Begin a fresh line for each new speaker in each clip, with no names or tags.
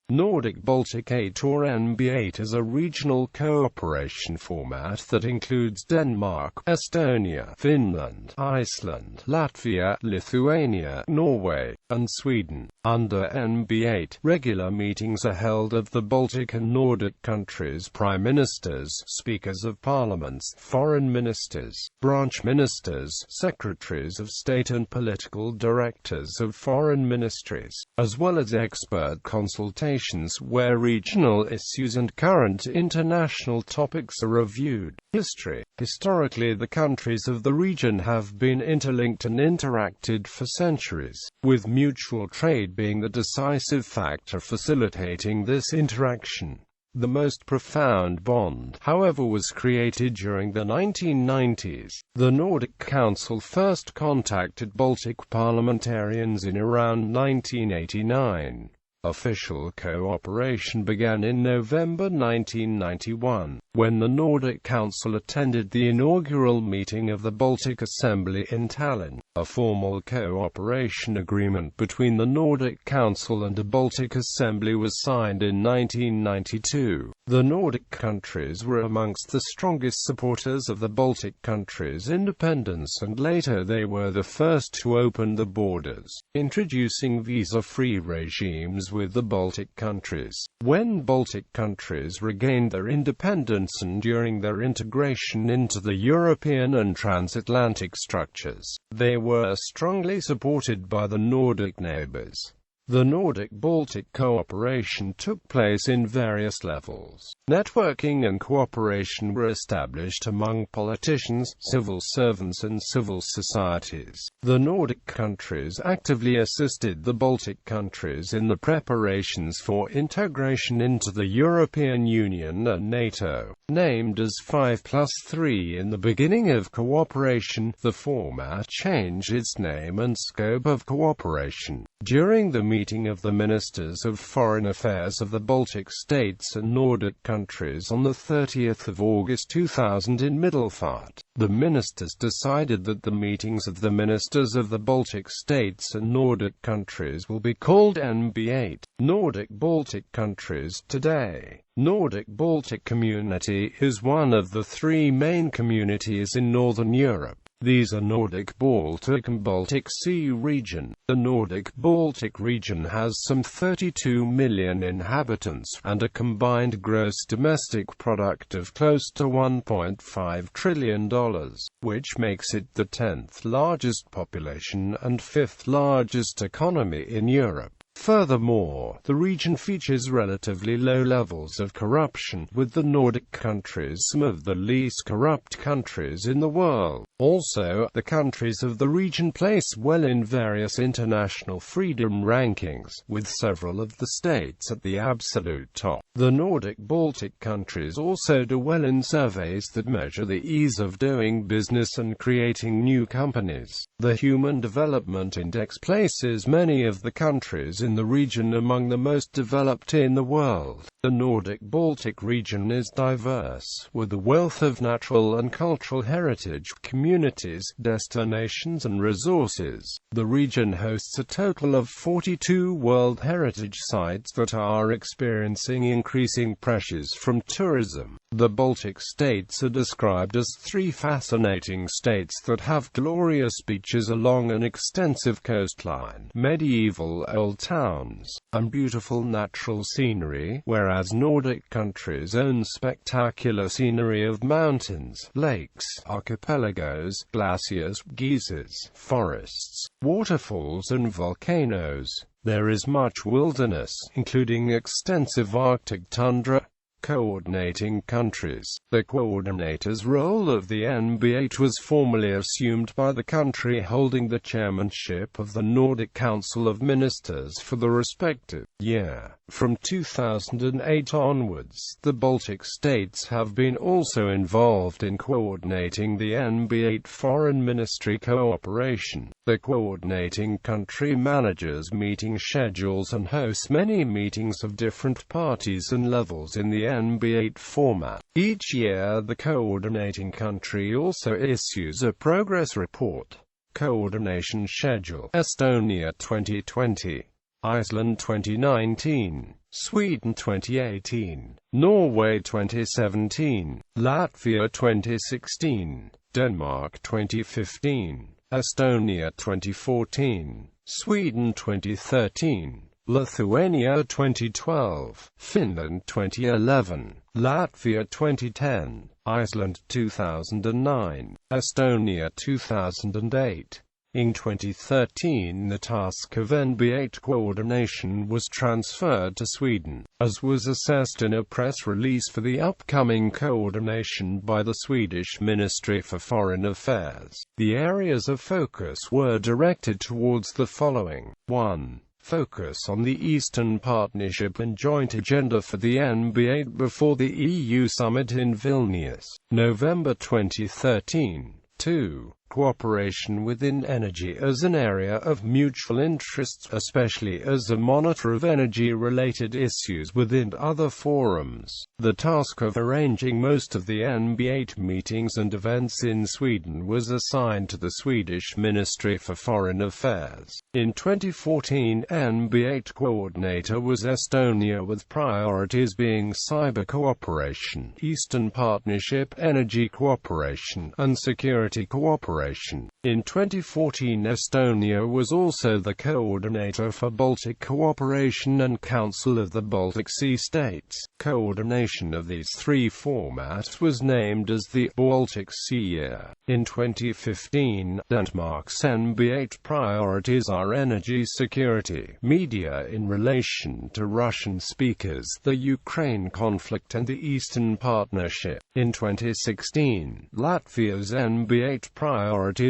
Nordic-Baltic Eight or NB8 is a regional cooperation format that includes Denmark, Estonia, Finland, Iceland, Latvia, Lithuania, Norway, and Sweden. Under NB8, regular meetings are held of the Baltic and Nordic countries' prime ministers, speakers of parliaments, foreign ministers, branch ministers, secretaries of state and political directors of foreign ministries, as well as expert consultations where regional issues and current international topics are reviewed. History. Historically, the countries of the region have been interlinked and interacted for centuries, with mutual trade being the decisive factor facilitating this interaction. The most profound bond, however, was created during the 1990s. The Nordic Council first contacted Baltic parliamentarians in around 1989. Official cooperation began in November 1991, when the Nordic Council attended the inaugural meeting of the Baltic Assembly in Tallinn. A formal cooperation agreement between the Nordic Council and the Baltic Assembly was signed in 1992. The Nordic countries were amongst the strongest supporters of the Baltic countries' independence, and later they were the first to open the borders, introducing visa-free regimes with the Baltic countries. When Baltic countries regained their independence and during their integration into the European and transatlantic structures, they were strongly supported by the Nordic neighbors. The Nordic-Baltic cooperation took place in various levels. Networking and cooperation were established among politicians, civil servants and civil societies. The Nordic countries actively assisted the Baltic countries in the preparations for integration into the European Union and NATO. Named as 5+3 in the beginning of cooperation, the format changed its name and scope of cooperation. During the meeting of the Ministers of Foreign Affairs of the Baltic States and Nordic countries on 30th of August 2000 in Middelfart, the ministers decided that the meetings of the Ministers of the Baltic States and Nordic countries will be called NB8, Nordic-Baltic countries. Today, Nordic-Baltic community is one of the three main communities in Northern Europe. These are Nordic-Baltic and Baltic Sea region. The Nordic-Baltic region has some 32 million inhabitants, and a combined gross domestic product of close to $1.5 trillion, which makes it the 10th largest population and 5th largest economy in Europe. Furthermore, the region features relatively low levels of corruption, with the Nordic countries some of the least corrupt countries in the world. Also, the countries of the region place well in various international freedom rankings, with several of the states at the absolute top. The Nordic-Baltic countries also do well in surveys that measure the ease of doing business and creating new companies. The Human Development Index places many of the countries in the region among the most developed in the world. The Nordic-Baltic region is diverse, with a wealth of natural and cultural heritage, communities, destinations and resources. The region hosts a total of 42 World Heritage Sites that are experiencing increasing pressures from tourism. The Baltic states are described as three fascinating states that have glorious beaches along an extensive coastline, medieval old towns, and beautiful natural scenery, whereas Nordic countries own spectacular scenery of mountains, lakes, archipelagos, glaciers, geysers, forests, waterfalls and volcanoes. There is much wilderness, including extensive Arctic tundra. Coordinating countries. The coordinator's role of the NB8 was formally assumed by the country holding the chairmanship of the Nordic Council of Ministers for the respective year. From 2008 onwards, the Baltic states have been also involved in coordinating the NB8 Foreign Ministry cooperation. The coordinating country manages meeting schedules and hosts many meetings of different parties and levels in the NB8 format. Each year, the coordinating country also issues a progress report. Coordination schedule. Estonia 2020. Iceland 2019, Sweden 2018, Norway 2017, Latvia 2016, Denmark 2015, Estonia 2014, Sweden 2013, Lithuania 2012, Finland 2011, Latvia 2010, Iceland 2009, Estonia 2008. In 2013, the task of NB8 coordination was transferred to Sweden, as was assessed in a press release for the upcoming coordination by the Swedish Ministry for Foreign Affairs. The areas of focus were directed towards the following: 1. Focus on the Eastern Partnership and joint agenda for the NB8 before the EU summit in Vilnius, November 2013. 2. Cooperation within energy as an area of mutual interest, especially as a monitor of energy-related issues within other forums. The task of arranging most of the NB8 meetings and events in Sweden was assigned to the Swedish Ministry for Foreign Affairs. In 2014, NB8 coordinator was Estonia, with priorities being cyber cooperation, Eastern Partnership, energy cooperation, and security cooperation. In 2014, Estonia was also the coordinator for Baltic cooperation and Council of the Baltic States. Coordination of these three formats was named as the Baltic Sea Year. In 2015, Denmark's NB8 priorities are energy security, media in relation to Russian speakers, the Ukraine conflict and the Eastern Partnership. In 2016, Latvia's NB8 priorities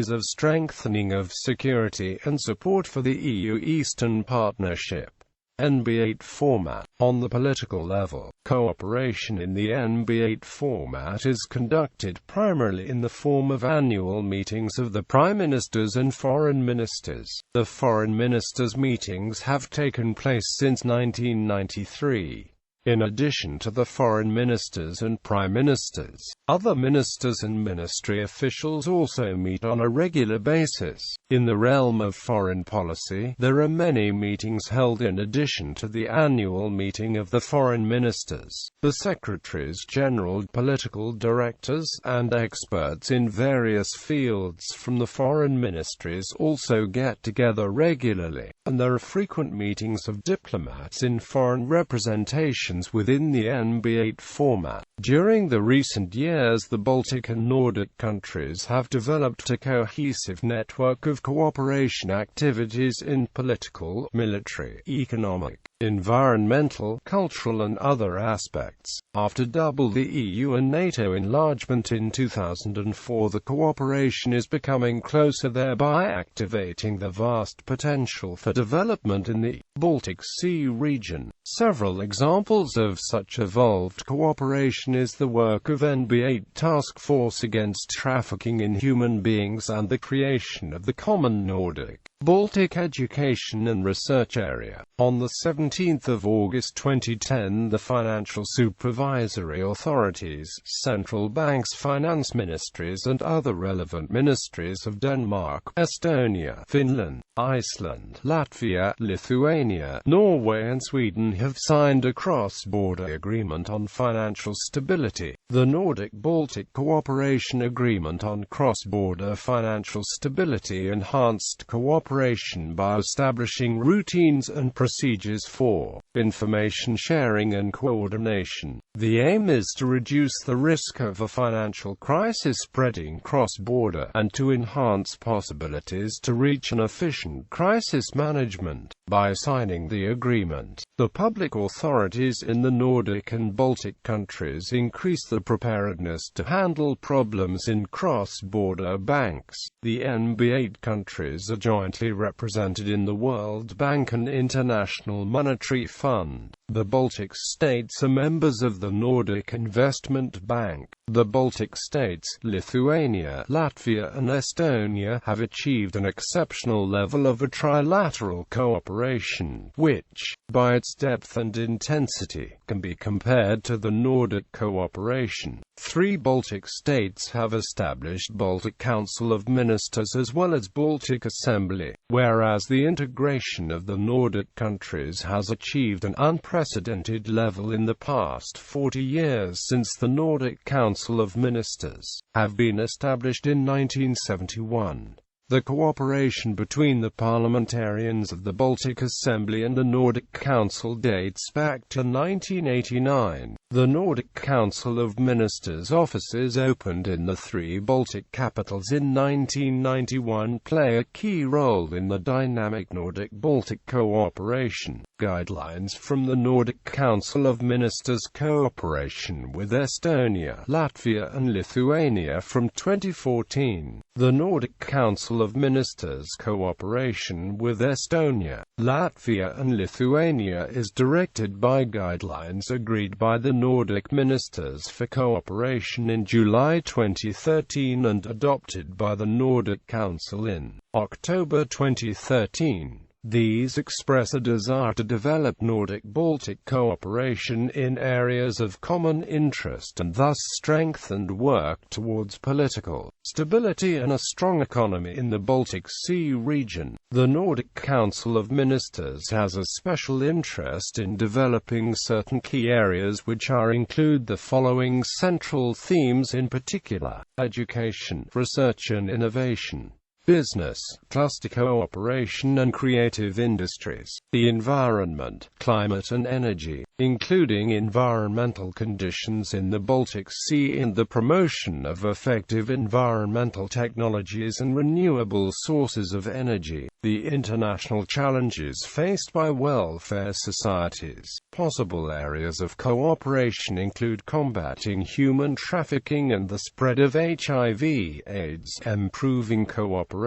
of strengthening of security and support for the EU Eastern Partnership. NB8 format. On the political level, cooperation in the NB8 format is conducted primarily in the form of annual meetings of the Prime Ministers and Foreign Ministers. The Foreign Ministers' meetings have taken place since 1993. In addition to the foreign ministers and prime ministers, other ministers and ministry officials also meet on a regular basis. In the realm of foreign policy, there are many meetings held in addition to the annual meeting of the foreign ministers. The secretaries general, political directors, and experts in various fields from the foreign ministries also get together regularly, and there are frequent meetings of diplomats in foreign representations within the NB8 format. During the recent years, the Baltic and Nordic countries have developed a cohesive network of cooperation activities in political, military, economic, environmental, cultural and other aspects. After double the EU and NATO enlargement in 2004, the cooperation is becoming closer, thereby activating the vast potential for development in the Baltic Sea region. Several examples of such evolved cooperation is the work of NB8 Task Force against trafficking in human beings and the creation of the common Nordic Baltic Education and Research Area. On the 17th of August 2010, the financial supervisory authorities, central banks, finance ministries and other relevant ministries of Denmark, Estonia, Finland, Iceland, Latvia, Lithuania, Norway and Sweden have signed a cross-border agreement on financial stability, the Nordic-Baltic Cooperation Agreement on Cross-Border Financial Stability enhanced cooperation by establishing routines and procedures for information sharing and coordination. The aim is to reduce the risk of a financial crisis spreading cross-border and to enhance possibilities to reach an efficient crisis management. By signing the agreement, the public authorities in the Nordic and Baltic countries increase the preparedness to handle problems in cross-border banks. The NB8 countries are jointly represented in the World Bank and International Monetary Fund. The Baltic States are members of the Nordic Investment Bank. The Baltic States, Lithuania, Latvia and Estonia have achieved an exceptional level of a trilateral cooperation cooperation, which, by its depth and intensity, can be compared to the Nordic cooperation. 3 Baltic states have established Baltic Council of Ministers as well as Baltic Assembly, whereas the integration of the Nordic countries has achieved an unprecedented level in the past 40 years since the Nordic Council of Ministers have been established in 1971. The cooperation between the parliamentarians of the Baltic Assembly and the Nordic Council dates back to 1989. The Nordic Council of Ministers offices opened in the 3 Baltic capitals in 1991 play a key role in the dynamic Nordic-Baltic cooperation. Guidelines from the Nordic Council of Ministers cooperation with Estonia, Latvia and Lithuania from 2014. The Nordic Council of Ministers cooperation with Estonia, Latvia and Lithuania is directed by guidelines agreed by the Nordic Ministers for Cooperation in July 2013 and adopted by the Nordic Council in October 2013. These express a desire to develop Nordic-Baltic cooperation in areas of common interest and thus strengthen and work towards political stability and a strong economy in the Baltic Sea region. The Nordic Council of Ministers has a special interest in developing certain key areas which include the following central themes in particular: education, research and innovation, business, cluster cooperation and creative industries, the environment, climate and energy, including environmental conditions in the Baltic Sea and the promotion of effective environmental technologies and renewable sources of energy, the international challenges faced by welfare societies. Possible areas of cooperation include combating human trafficking and the spread of HIV/AIDS, improving cooperation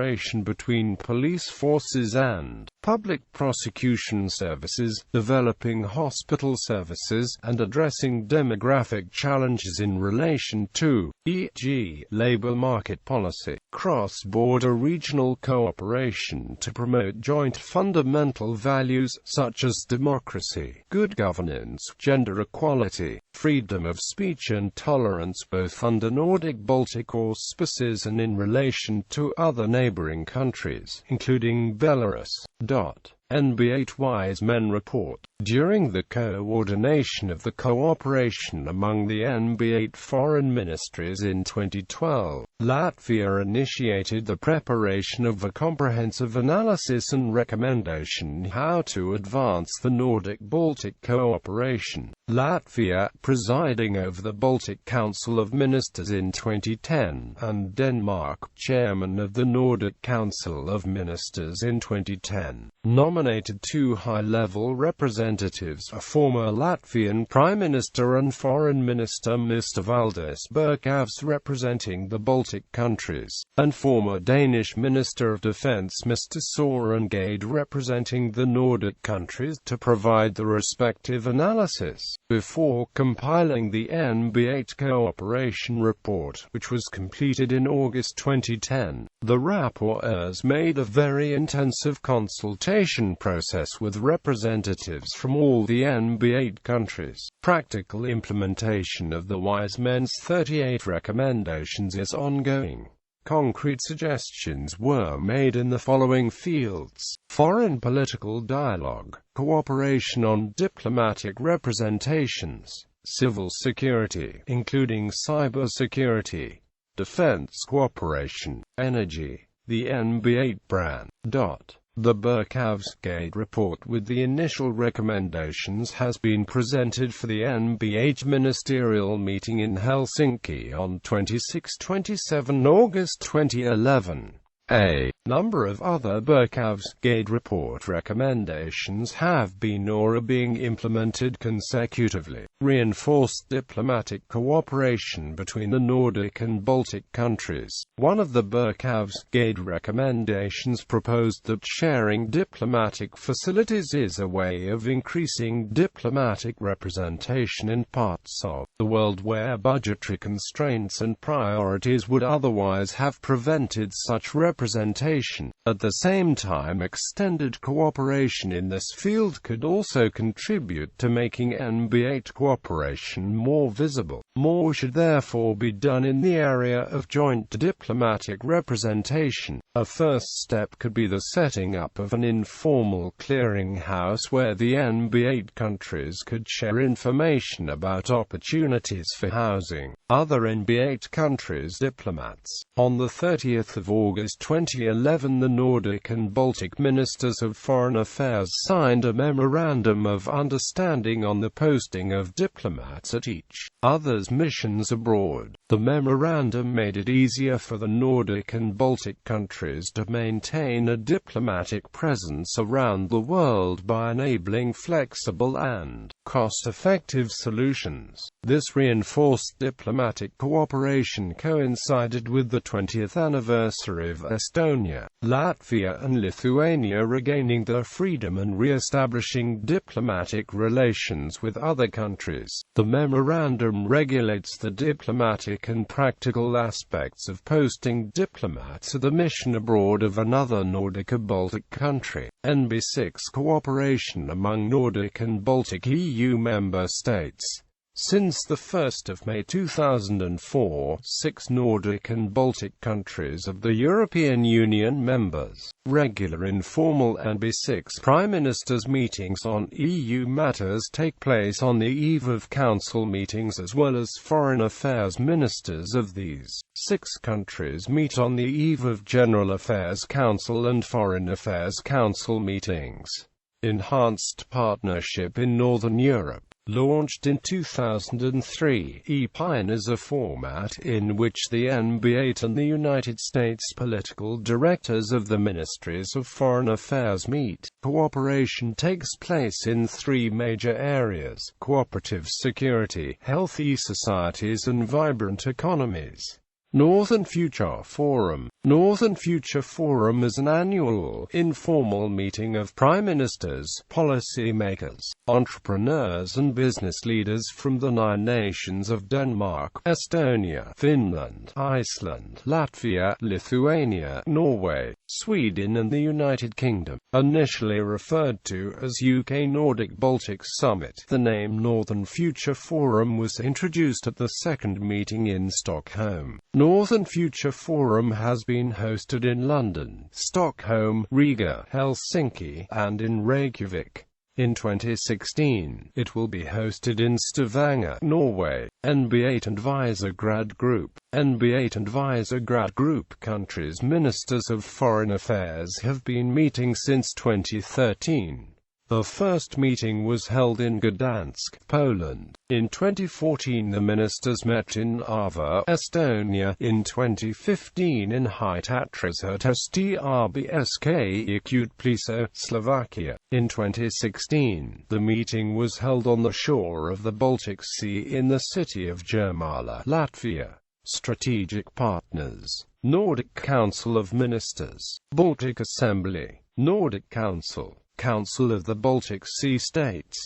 between police forces and public prosecution services, developing hospital services, and addressing demographic challenges in relation to, e.g., labor market policy. Cross-border regional cooperation to promote joint fundamental values such as democracy, good governance, gender equality, freedom of speech and tolerance both under Nordic-Baltic auspices and in relation to other neighboring countries, including Belarus. NB8 Wise Men report. During the coordination of the cooperation among the NB8 foreign ministries in 2012, Latvia initiated the preparation of a comprehensive analysis and recommendation how to advance the Nordic-Baltic cooperation. Latvia, presiding over the Baltic Council of Ministers in 2010, and Denmark, chairman of the Nordic Council of Ministers in 2010, nominated 2 high-level representatives, a former Latvian Prime Minister and Foreign Minister Mr. Valdis Berkavs representing the Baltic countries, and former Danish Minister of Defence Mr. Søren Gade representing the Nordic countries, to provide the respective analysis, before compiling the NB8 cooperation report, which was completed in August 2010. The rapporteurs made a very intensive consultation process with representatives from all the NB8 countries. Practical implementation of the Wise Men's 38 recommendations is ongoing. Concrete suggestions were made in the following fields: foreign political dialogue, cooperation on diplomatic representations, civil security, including cyber security, defense cooperation, energy. The NB8 brand. The Berkavs-Gade report with the initial recommendations has been presented for the NB8 ministerial meeting in Helsinki on 26-27 August 2011. A number of other Berkavs-Gade report recommendations have been or are being implemented consecutively. Reinforced diplomatic cooperation between the Nordic and Baltic countries. One of the Berkavs-Gade recommendations proposed that sharing diplomatic facilities is a way of increasing diplomatic representation in parts of the world where budgetary constraints and priorities would otherwise have prevented such representation. representation. At the same time, extended cooperation in this field could also contribute to making NB8 cooperation more visible. More should therefore be done in the area of joint diplomatic representation. A first step could be the setting up of an informal clearinghouse where the NB8 countries could share information about opportunities for housing other NB8 countries' diplomats. On the 30th of August 2011, the Nordic and Baltic Ministers of Foreign Affairs signed a Memorandum of Understanding on the posting of diplomats at each other's missions abroad. The memorandum made it easier for the Nordic and Baltic countries to maintain a diplomatic presence around the world by enabling flexible and cost-effective solutions. This reinforced diplomatic cooperation coincided with the 20th anniversary of Estonia, Latvia and Lithuania regaining their freedom and re-establishing diplomatic relations with other countries. The memorandum regulates the diplomatic and practical aspects of posting diplomats at the mission abroad of another Nordic or Baltic country. NB6 cooperation among Nordic and Baltic EU member states. Since 1 May 2004, 6 Nordic and Baltic countries of the European Union members. Regular informal NB6 Prime Ministers meetings on EU matters take place on the eve of Council meetings, as well as Foreign Affairs Ministers of these 6 countries meet on the eve of General Affairs Council and Foreign Affairs Council meetings. Enhanced Partnership in Northern Europe. Launched in 2003, EPIN is a format in which the NB8 and the United States political directors of the Ministries of Foreign Affairs meet. Cooperation takes place in 3 major areas: cooperative security, healthy societies and vibrant economies. Northern Future Forum. Northern Future Forum is an annual, informal meeting of prime ministers, policymakers, entrepreneurs and business leaders from the 9 nations of Denmark, Estonia, Finland, Iceland, Latvia, Lithuania, Norway, Sweden and the United Kingdom. Initially referred to as UK Nordic-Baltic Summit, the name Northern Future Forum was introduced at the second meeting in Stockholm. Northern Future Forum has been hosted in London, Stockholm, Riga, Helsinki, and in Reykjavik. In 2016, it will be hosted in Stavanger, Norway. NB8 and Visegrad Group. NB8 and Visegrad Group countries' Ministers of Foreign Affairs have been meeting since 2013. The first meeting was held in Gdansk, Poland. In 2014 the ministers met in Narva, Estonia. In 2015 in Hitatrzask, Slovakia. In 2016, the meeting was held on the shore of the Baltic Sea in the city of Jurmala, Latvia. Strategic partners. Nordic Council of Ministers. Baltic Assembly. Nordic Council. Council of the Baltic Sea States.